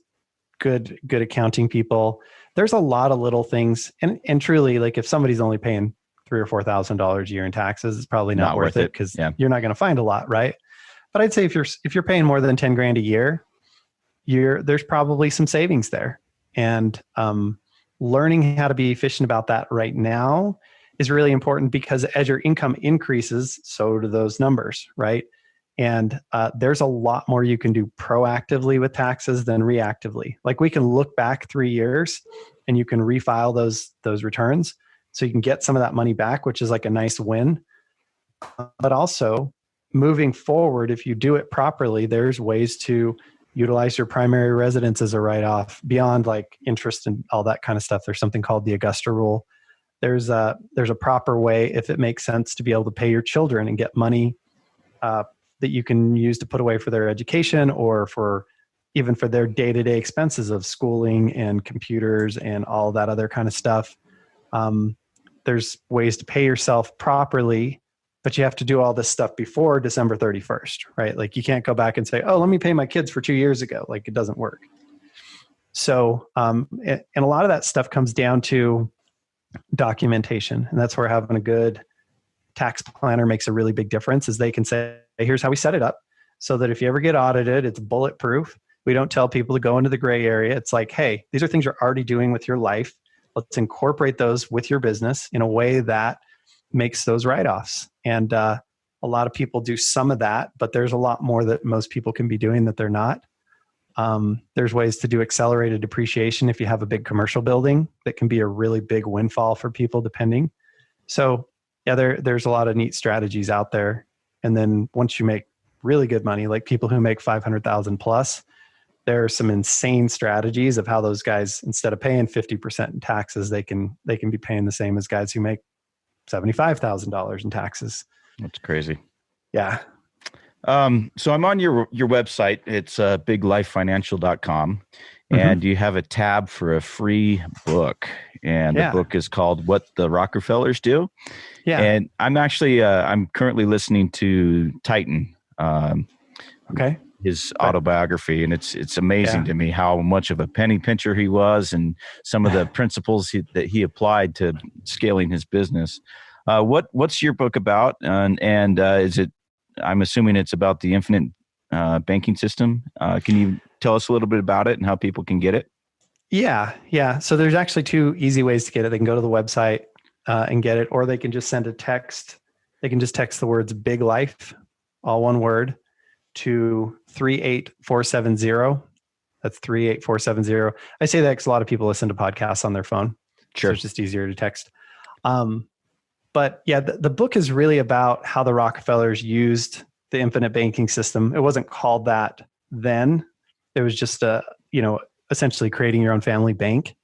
good accounting people. There's a lot of little things, and truly, like if somebody's only paying $3,000 or $4,000 a year in taxes, it's probably not worth it because you're not going to find a lot, right? But I'd say if you're paying more than 10 grand a year, there's probably some savings there, and learning how to be efficient about that right now is really important, because as your income increases, so do those numbers, right? And there's a lot more you can do proactively with taxes than reactively. Like we can look back 3 years and you can refile those returns. So you can get some of that money back, which is like a nice win. But also moving forward, if you do it properly, there's ways to utilize your primary residence as a write-off beyond like interest and all that kind of stuff. There's something called the Augusta rule. There's a proper way, if it makes sense, to be able to pay your children and get money that you can use to put away for their education or for even for their day-to-day expenses of schooling and computers and all that other kind of stuff. There's ways to pay yourself properly, but you have to do all this stuff before December 31st, right? Like you can't go back and say, oh, let me pay my kids for 2 years ago. Like it doesn't work. So, and a lot of that stuff comes down to documentation. And that's where having a good tax planner makes a really big difference, is they can say, hey, here's how we set it up so that if you ever get audited, it's bulletproof. We don't tell people to go into the gray area. It's like, hey, these are things you're already doing with your life. Let's incorporate those with your business in a way that makes those write-offs. And a lot of people do some of that, but there's a lot more that most people can be doing that they're not. There's ways to do accelerated depreciation if you have a big commercial building. That can be a really big windfall for people, depending. So yeah, there's a lot of neat strategies out there. And then once you make really good money, like people who make 500,000 plus, there are some insane strategies of how those guys, instead of paying 50% in taxes, they can be paying the same as guys who make $75,000 in taxes. That's crazy. Yeah. So I'm on your website. It's biglifefinancial.com. And you have a tab for a free book. And the book is called What the Rockefellers Do. Yeah. And I'm actually, I'm currently listening to Titan. His autobiography. And it's amazing to me how much of a penny pincher he was and some of the principles that he applied to scaling his business. What's your book about? And is it, I'm assuming it's about the infinite banking system. Can you tell us a little bit about it and how people can get it? Yeah. So there's actually two easy ways to get it. They can go to the website and get it, or they can just send a text. They can just text the words Big Life, all one word, to 38470. That's 38470. I say that because a lot of people listen to podcasts on their phone. Sure. So it's just easier to text. But yeah, the book is really about how the Rockefellers used the infinite banking system. It wasn't called that then. It was just essentially creating your own family bank.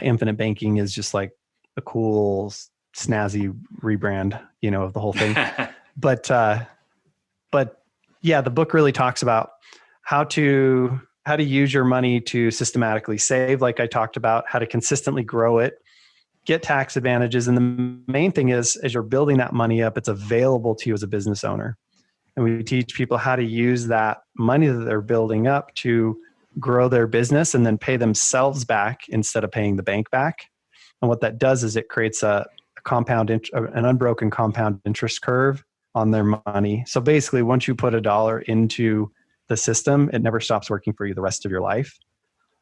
Infinite banking is just like a cool, snazzy rebrand, of the whole thing. But yeah, the book really talks about how to use your money to systematically save, like I talked about, how to consistently grow it, get tax advantages. And the main thing is, as you're building that money up, it's available to you as a business owner. And we teach people how to use that money that they're building up to grow their business and then pay themselves back instead of paying the bank back. And what that does is it creates an unbroken compound interest curve on their money. So basically, once you put $1 into the system, it never stops working for you the rest of your life.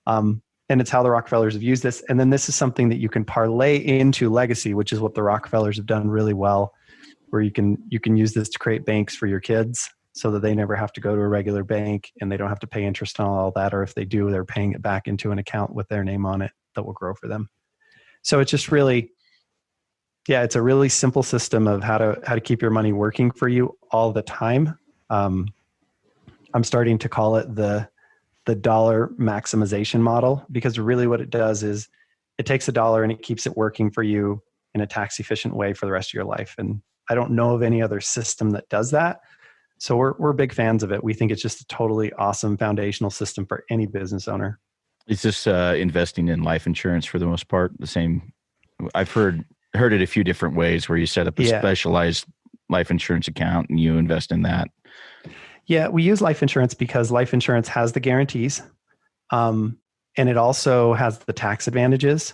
And it's how the Rockefellers have used this. And then this is something that you can parlay into legacy, which is what the Rockefellers have done really well, where you can use this to create banks for your kids so that they never have to go to a regular bank and they don't have to pay interest on all that. Or if they do, they're paying it back into an account with their name on it that will grow for them. So it's just really, it's a really simple system of how to keep your money working for you all the time. I'm starting to call it the dollar maximization model, because really what it does is it takes $1 and it keeps it working for you in a tax efficient way for the rest of your life. And I don't know of any other system that does that. So we're big fans of it. We think it's just a totally awesome foundational system for any business owner. Is this investing in life insurance for the most part the same? I've heard it a few different ways where you set up a specialized life insurance account and you invest in that. Yeah, we use life insurance because life insurance has the guarantees. And and it also has the tax advantages.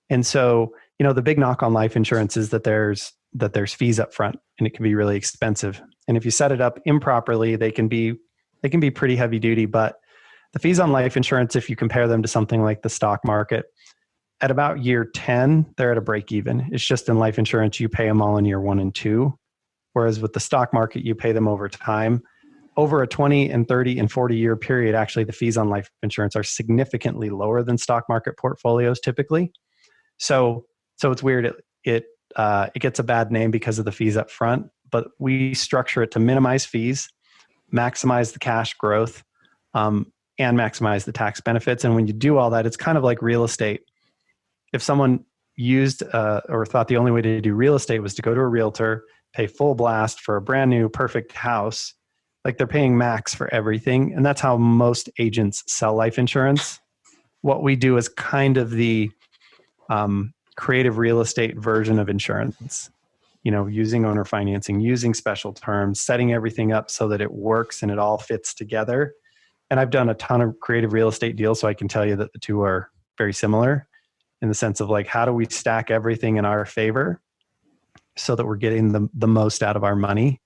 And so, the big knock on life insurance is that there's fees up front, and it can be really expensive. And if you set it up improperly, they can be pretty heavy duty. But the fees on life insurance, if you compare them to something like the stock market, at about year 10, they're at a break even. It's just in life insurance, you pay them all in year 1 and 2. Whereas with the stock market, you pay them over time. Over a 20 and 30 and 40 year period, actually, the fees on life insurance are significantly lower than stock market portfolios typically. So it's weird. It gets a bad name because of the fees up front, but we structure it to minimize fees, maximize the cash growth, and maximize the tax benefits. And when you do all that, it's kind of like real estate. If someone used or thought the only way to do real estate was to go to a realtor, pay full blast for a brand new perfect house, like they're paying max for everything. And that's how most agents sell life insurance. What we do is kind of the creative real estate version of insurance, using owner financing, using special terms, setting everything up so that it works and it all fits together. And I've done a ton of creative real estate deals, so I can tell you that the two are very similar in the sense of like, how do we stack everything in our favor so that we're getting the most out of our money?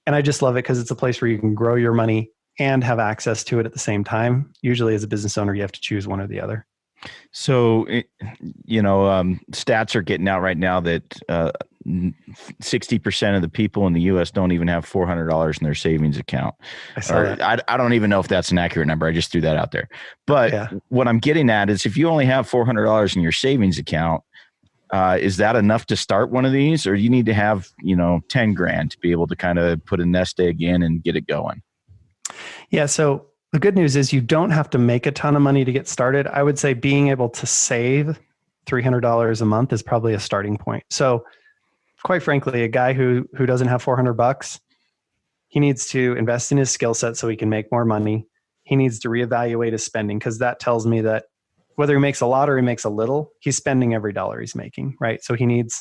And I just love it because it's a place where you can grow your money and have access to it at the same time. Usually as a business owner, you have to choose one or the other. So, stats are getting out right now that 60% of the people in the U.S. don't even have $400 in their savings account. I don't even know if that's an accurate number. I just threw that out there. But what I'm getting at is if you only have $400 in your savings account, is that enough to start one of these, or you need to have, 10 grand to be able to kind of put a nest egg in and get it going? Yeah. So the good news is you don't have to make a ton of money to get started. I would say being able to save $300 a month is probably a starting point. So quite frankly, a guy who doesn't have $400, he needs to invest in his skill set so he can make more money. He needs to reevaluate his spending, because that tells me that whether he makes a lot or he makes a little, he's spending every dollar he's making, right? So he needs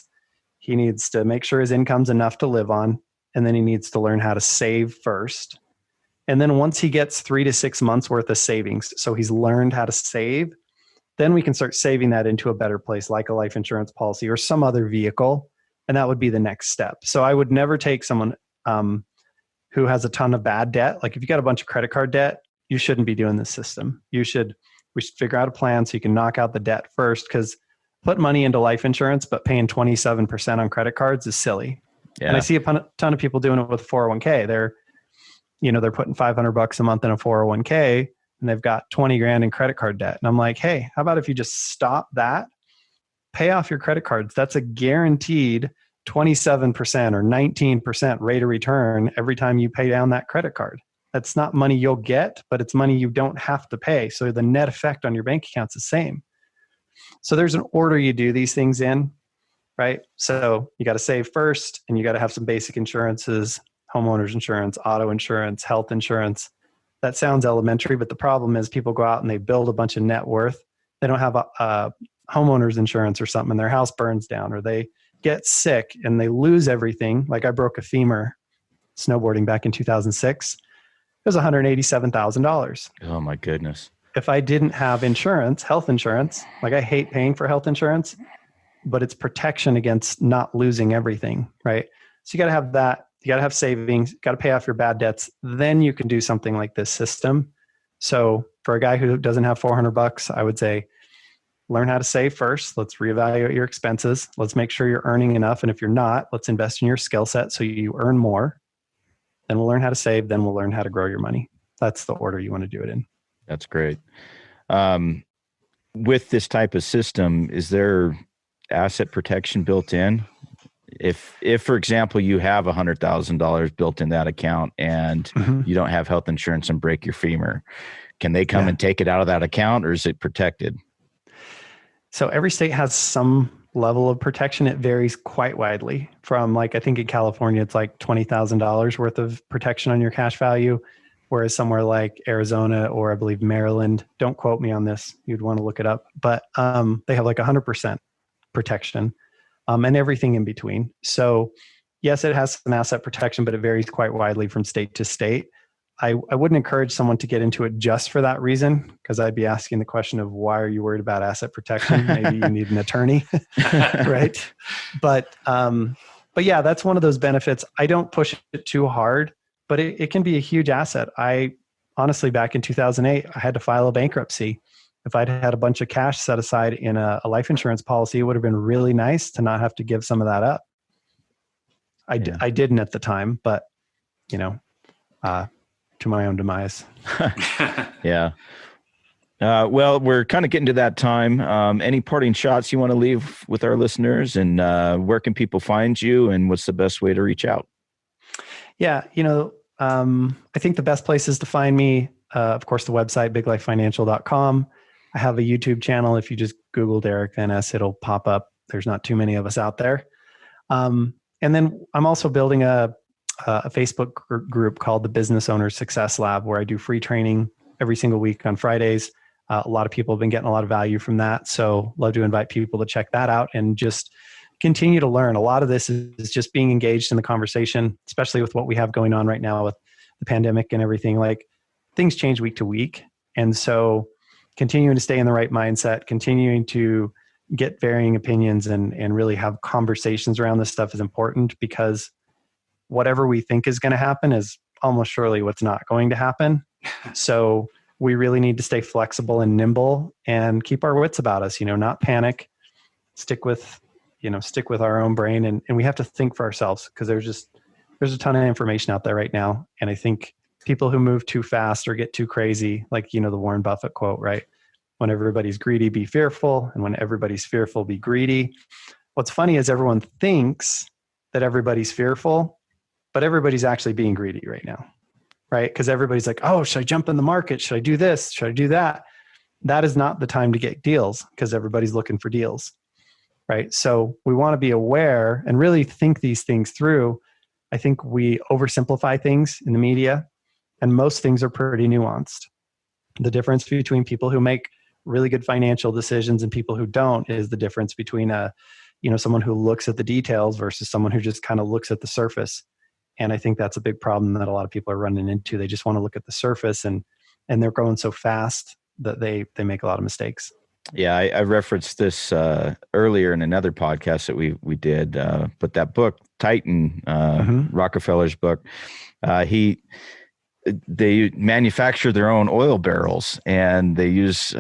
to make sure his income's enough to live on, and then he needs to learn how to save first. And then once he gets 3 to 6 months worth of savings, so he's learned how to save, then we can start saving that into a better place, like a life insurance policy or some other vehicle. And that would be the next step. So I would never take someone who has a ton of bad debt. Like if you got a bunch of credit card debt, you shouldn't be doing this system. We should figure out a plan so you can knock out the debt first, because put money into life insurance, but paying 27% on credit cards is silly. Yeah. And I see a ton of people doing it with 401k. They're putting $500 a month in a 401k and they've got 20 grand in credit card debt. And I'm like, hey, how about if you just stop that, pay off your credit cards? That's a guaranteed 27% or 19% rate of return every time you pay down that credit card. That's not money you'll get, but it's money you don't have to pay. So the net effect on your bank account's the same. So there's an order you do these things in, right? So you got to save first, and you got to have some basic insurances, homeowners insurance, auto insurance, health insurance. That sounds elementary, but the problem is people go out and they build a bunch of net worth. They don't have a homeowners insurance or something, and their house burns down, or they get sick and they lose everything. Like I broke a femur snowboarding back in 2006. It was $187,000. Oh my goodness. If I didn't have insurance, health insurance, like I hate paying for health insurance, but it's protection against not losing everything, right? So you got to have that. You got to have savings, got to pay off your bad debts. Then you can do something like this system. So for a guy who doesn't have $400, I would say, learn how to save first. Let's reevaluate your expenses. Let's make sure you're earning enough. And if you're not, let's invest in your skill set so you earn more. Then we'll learn how to save. Then we'll learn how to grow your money. That's the order you want to do it in. That's great. With this type of system, is there asset protection built in? If for example, you have $100,000 built in that account and you don't have health insurance and break your femur, can they come and take it out of that account, or is it protected? So every state has some level of protection. It varies quite widely from, I think in California, it's like $20,000 worth of protection on your cash value. Whereas somewhere like Arizona or I believe Maryland, don't quote me on this, you'd want to look it up, but they have 100% protection and everything in between. So yes, it has some asset protection, but it varies quite widely from state to state. I wouldn't encourage someone to get into it just for that reason, because I'd be asking the question of why are you worried about asset protection? Maybe you need an attorney, right? But yeah, that's one of those benefits. I don't push it too hard, but it can be a huge asset. I honestly, back in 2008, I had to file a bankruptcy. If I'd had a bunch of cash set aside in a life insurance policy, it would have been really nice to not have to give some of that up. I didn't at the time, but to my own demise. Yeah. Well, we're kind of getting to that time. Any parting shots you want to leave with our listeners, and where can people find you, and what's the best way to reach out? Yeah. I think the best places to find me, of course, the website, biglifefinancial.com. I have a YouTube channel. If you just Google Derick Van Ness, it'll pop up. There's not too many of us out there. And then I'm also building a Facebook group called the Business Owner Success Lab, where I do free training every single week on Fridays. A lot of people have been getting a lot of value from that. So love to invite people to check that out and just continue to learn. A lot of this is just being engaged in the conversation, especially with what we have going on right now with the pandemic and everything. Like, things change week to week. And so continuing to stay in the right mindset, continuing to get varying opinions and really have conversations around this stuff is important, because whatever we think is going to happen is almost surely what's not going to happen. So we really need to stay flexible and nimble and keep our wits about us, not panic, stick with our own brain. And we have to think for ourselves, because there's a ton of information out there right now. And I think people who move too fast or get too crazy, like, the Warren Buffett quote, right? When everybody's greedy, be fearful. And when everybody's fearful, be greedy. What's funny is everyone thinks that everybody's fearful, but everybody's actually being greedy right now, right? Because everybody's like, oh, should I jump in the market? Should I do this? Should I do that? That is not the time to get deals, because everybody's looking for deals, right? So we want to be aware and really think these things through. I think we oversimplify things in the media, and most things are pretty nuanced. The difference between people who make really good financial decisions and people who don't is the difference between someone who looks at the details versus someone who just kind of looks at the surface. And I think that's a big problem that a lot of people are running into. They just want to look at the surface, and they're growing so fast that they make a lot of mistakes. Yeah, I referenced this earlier in another podcast that we did, but that book, Titan, Rockefeller's book, they manufacture their own oil barrels, and they use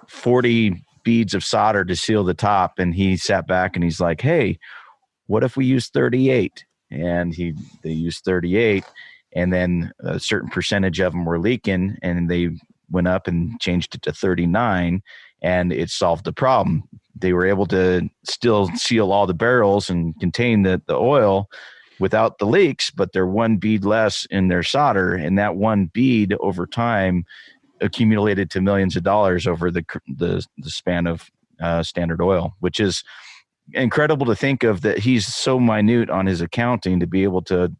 40 beads of solder to seal the top. And he sat back and he's like, hey, what if we use 38? And they used 38, and then a certain percentage of them were leaking, and they went up and changed it to 39, and it solved the problem. They were able to still seal all the barrels and contain the oil without the leaks, but they're one bead less in their solder, and that one bead over time accumulated to millions of dollars over the span of Standard Oil, which is incredible to think of, that he's so minute on his accounting to be able to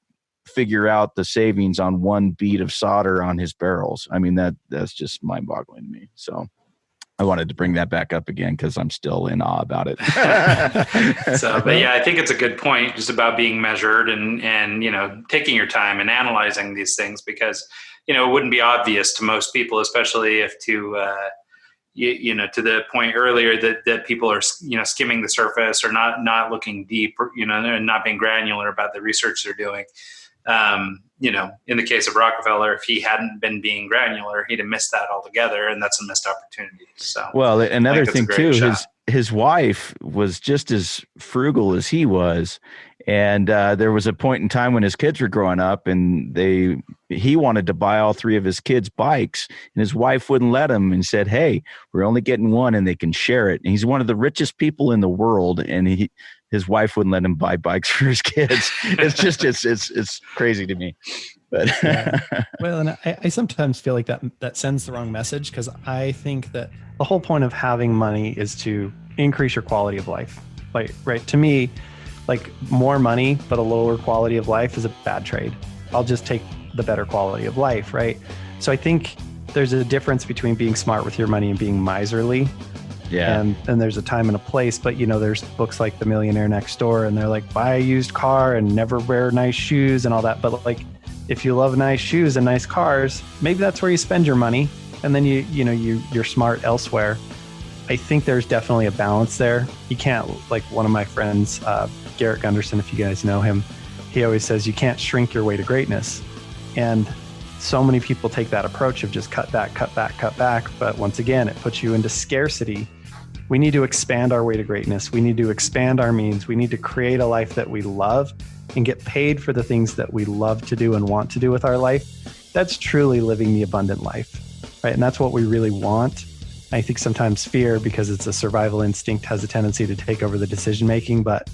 figure out the savings on one bead of solder on his barrels. I mean, that's just mind-boggling to me. So I wanted to bring that back up again, because I'm still in awe about it. But yeah, I think it's a good point, just about being measured and taking your time and analyzing these things, because it wouldn't be obvious to most people, especially if to the point earlier that people are skimming the surface or not looking deep, and not being granular about the research they're doing. In the case of Rockefeller, if he hadn't been being granular, he'd have missed that altogether, and that's a missed opportunity. So, well, another thing too, his wife was just as frugal as he was, and there was a point in time when his kids were growing up, and he wanted to buy all three of his kids bikes, and his wife wouldn't let him, and said, "Hey, we're only getting one, and they can share it." And he's one of the richest people in the world, and his wife wouldn't let him buy bikes for his kids. It's just, it's crazy to me. But yeah. Well, and I sometimes feel like that sends the wrong message, because I think that the whole point of having money is to increase your quality of life. Like, right, to me, like, more money but a lower quality of life is a bad trade. I'll just take the better quality of life, right? So I think there's a difference between being smart with your money and being miserly. Yeah. And there's a time and a place, but there's books like The Millionaire Next Door, and they're like, buy a used car and never wear nice shoes and all that. But like, if you love nice shoes and nice cars, maybe that's where you spend your money. And then you're smart elsewhere. I think there's definitely a balance there. You can't, like one of my friends, Garrett Gunderson, if you guys know him, he always says you can't shrink your way to greatness. And so many people take that approach of just cut back. But once again, it puts you into scarcity. We need to expand our way to greatness. We need to expand our means. We need to create a life that we love and get paid for the things that we love to do and want to do with our life. That's truly living the abundant life, right? And that's what we really want. I think sometimes fear, because it's a survival instinct, has a tendency to take over the decision-making, but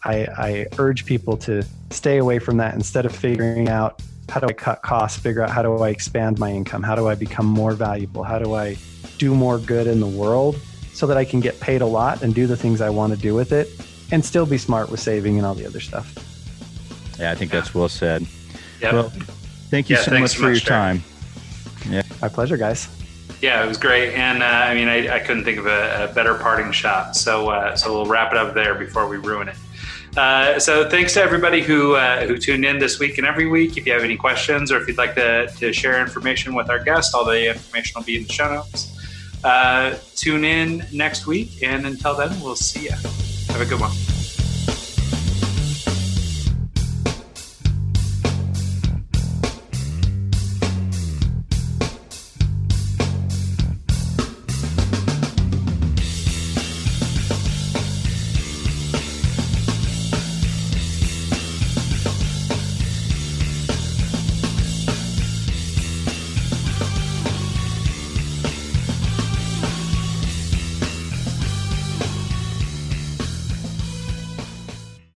I urge people to stay away from that. Instead of figuring out how do I cut costs, figure out how do I expand my income? How do I become more valuable? How do I do more good in the world so that I can get paid a lot and do the things I want to do with it and still be smart with saving and all the other stuff? Yeah, I think that's well said. Yep. Well, thank you so much for your time. Yeah. My pleasure, guys. Yeah, it was great. And I couldn't think of a better parting shot. So we'll wrap it up there before we ruin it. So thanks to everybody who tuned in this week and every week. If you have any questions or if you'd like to share information with our guest, all the information will be in the show notes. Tune in next week. And until then, we'll see you. Have a good one.